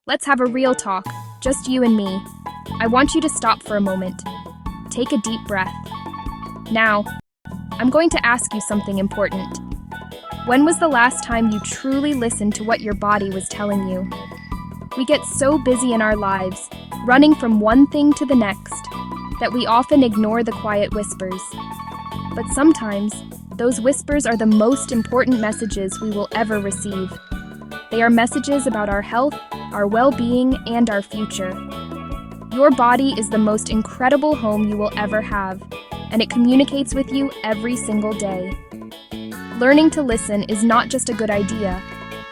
Let's have a real talk, just you and me. I want you to stop for a moment. Take a deep breath. Now, I'm going to ask you something important. When was the last time you truly listened to what your body was telling you? We get so busy in our lives, running from one thing to the next, that we often ignore the quiet whispers. But sometimes, those whispers are the most important messages we will ever receive. They are messages about our health, our well-being, and our future. Your body is the most incredible home you will ever have, and it communicates with you every single day. Learning to listen is not just a good idea,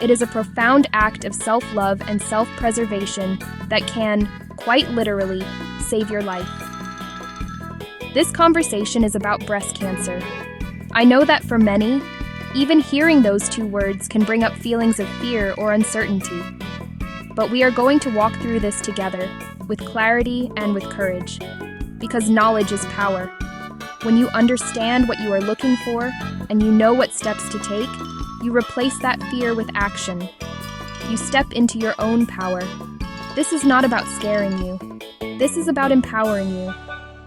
it is a profound act of self-love and self-preservation that can, quite literally, save your life. This conversation is about breast cancer. I know that for many, even hearing those two words can bring up feelings of fear or uncertainty. But we are going to walk through this together, with clarity and with courage. Because knowledge is power. When you understand what you are looking for, and you know what steps to take, you replace that fear with action. You step into your own power. This is not about scaring you. This is about empowering you.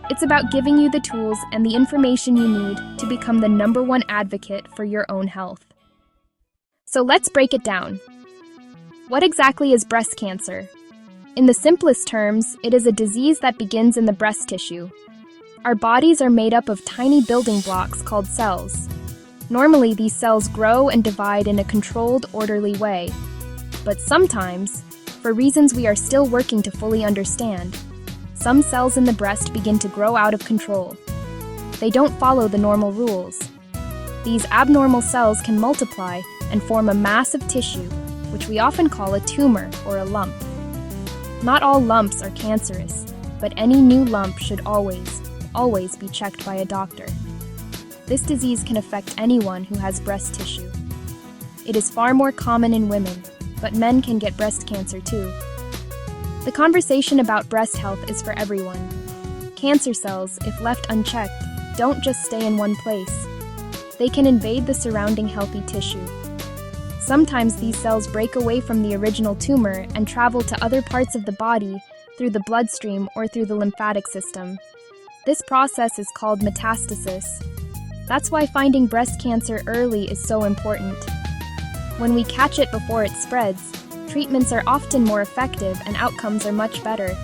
It's about giving you the tools and the information you need to become the #1 advocate for your own health. So let's break it down. What exactly is breast cancer? In the simplest terms, it is a disease that begins in the breast tissue. Our bodies are made up of tiny building blocks called cells. Normally, these cells grow and divide in a controlled, orderly way. But sometimes, for reasons we are still working to fully understand, some cells in the breast begin to grow out of control. They don't follow the normal rules. These abnormal cells can multiply and form a mass of tissue, which we often call a tumor or a lump. Not all lumps are cancerous, but any new lump should always be checked by a doctor. This disease can affect anyone who has breast tissue. It is far more common in women, but men can get breast cancer too. The conversation about breast health is for everyone. Cancer cells, if left unchecked, don't just stay in one place. They can invade the surrounding healthy tissue. Sometimes these cells break away from the original tumor and travel to other parts of the body through the bloodstream or through the lymphatic system. This process is called metastasis. That's why finding breast cancer early is so important. When we catch it before it spreads, treatments are often more effective and outcomes are much better.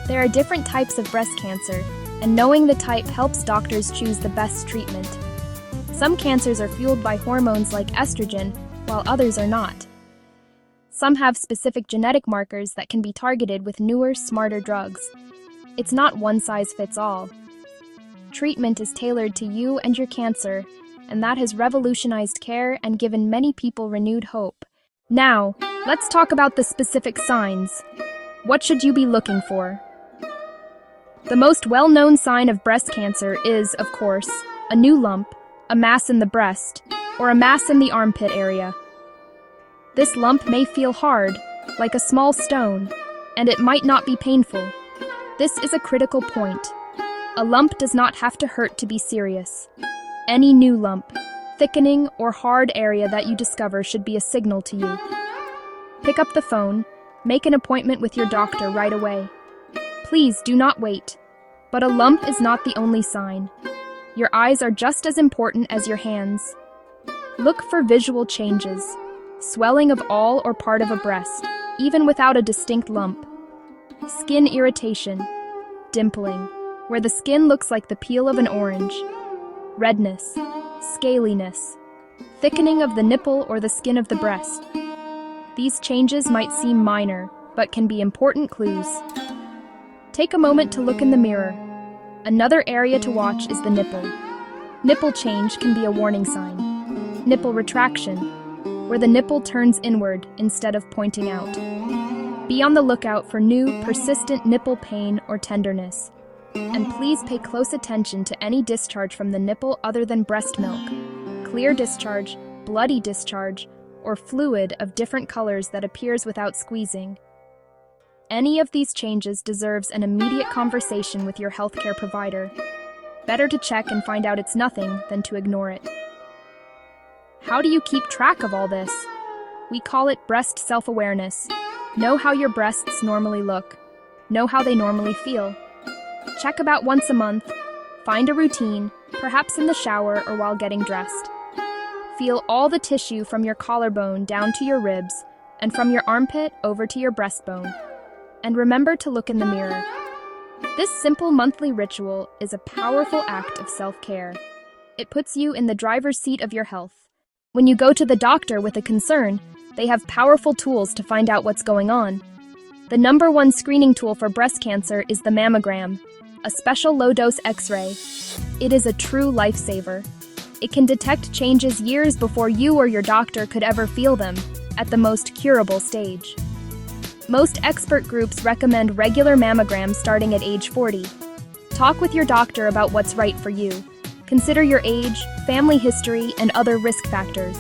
There are different types of breast cancer, and knowing the type helps doctors choose the best treatment. Some cancers are fueled by hormones like estrogen, while others are not. Some have specific genetic markers that can be targeted with newer, smarter drugs. It's not one size fits all. Treatment is tailored to you and your cancer, and that has revolutionized care and given many people renewed hope. Now, let's talk about the specific signs. What should you be looking for? The most well-known sign of breast cancer is, of course, a new lump, a mass in the breast, or a mass in the armpit area. This lump may feel hard, like a small stone, and it might not be painful. This is a critical point. A lump does not have to hurt to be serious. Any new lump, thickening, or hard area that you discover should be a signal to you. Pick up the phone, make an appointment with your doctor right away. Please do not wait. But a lump is not the only sign. Your eyes are just as important as your hands. Look for visual changes, swelling of all or part of a breast, even without a distinct lump. Skin irritation, dimpling, where the skin looks like the peel of an orange. Redness, scaliness, thickening of the nipple or the skin of the breast. These changes might seem minor, but can be important clues. Take a moment to look in the mirror. Another area to watch is the nipple. Nipple change can be a warning sign. Nipple retraction, where the nipple turns inward instead of pointing out. Be on the lookout for new, persistent nipple pain or tenderness. And please pay close attention to any discharge from the nipple other than breast milk. Clear discharge, bloody discharge, or fluid of different colors that appears without squeezing. Any of these changes deserves an immediate conversation with your healthcare provider. Better to check and find out it's nothing than to ignore it. How do you keep track of all this? We call it breast self-awareness. Know how your breasts normally look. Know how they normally feel. Check about once a month. Find a routine, perhaps in the shower or while getting dressed. Feel all the tissue from your collarbone down to your ribs and from your armpit over to your breastbone. And remember to look in the mirror. This simple monthly ritual is a powerful act of self-care. It puts you in the driver's seat of your health. When you go to the doctor with a concern, they have powerful tools to find out what's going on. The #1 screening tool for breast cancer is the mammogram, a special low-dose X-ray. It is a true lifesaver. It can detect changes years before you or your doctor could ever feel them, at the most curable stage. Most expert groups recommend regular mammograms starting at age 40. Talk with your doctor about what's right for you. Consider your age, family history, and other risk factors.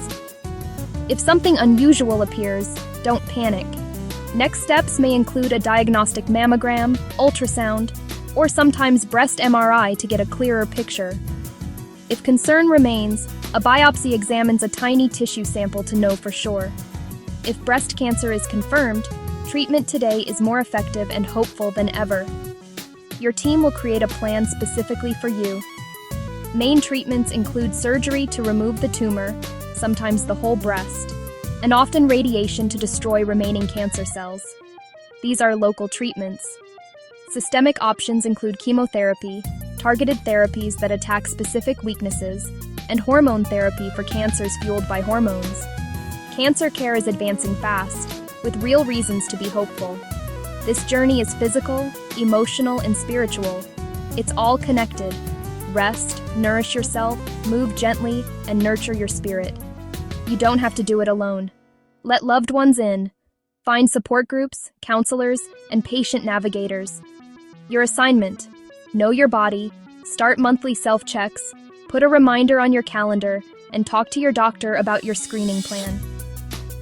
If something unusual appears, don't panic. Next steps may include a diagnostic mammogram, ultrasound, or sometimes breast MRI to get a clearer picture. If concern remains, a biopsy examines a tiny tissue sample to know for sure. If breast cancer is confirmed, treatment today is more effective and hopeful than ever. Your team will create a plan specifically for you. Main treatments include surgery to remove the tumor, sometimes the whole breast, and often radiation to destroy remaining cancer cells. These are local treatments. Systemic options include chemotherapy, targeted therapies that attack specific weaknesses, and hormone therapy for cancers fueled by hormones. Cancer care is advancing fast, with real reasons to be hopeful. This journey is physical, emotional, and spiritual. It's all connected. Rest, nourish yourself, move gently, and nurture your spirit. You don't have to do it alone. Let loved ones in. Find support groups, counselors, and patient navigators. Your assignment: know your body, start monthly self-checks, put a reminder on your calendar, and talk to your doctor about your screening plan.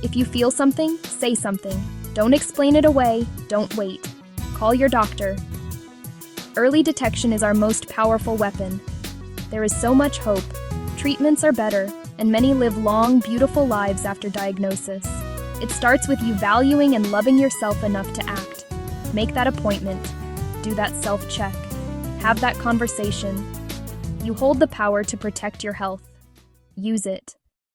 If you feel something, say something. Don't explain it away, don't wait. Call your doctor. Early detection is our most powerful weapon. There is so much hope. Treatments are better, and many live long, beautiful lives after diagnosis. It starts with you valuing and loving yourself enough to act. Make that appointment. Do that self-check. Have that conversation. You hold the power to protect your health. Use it.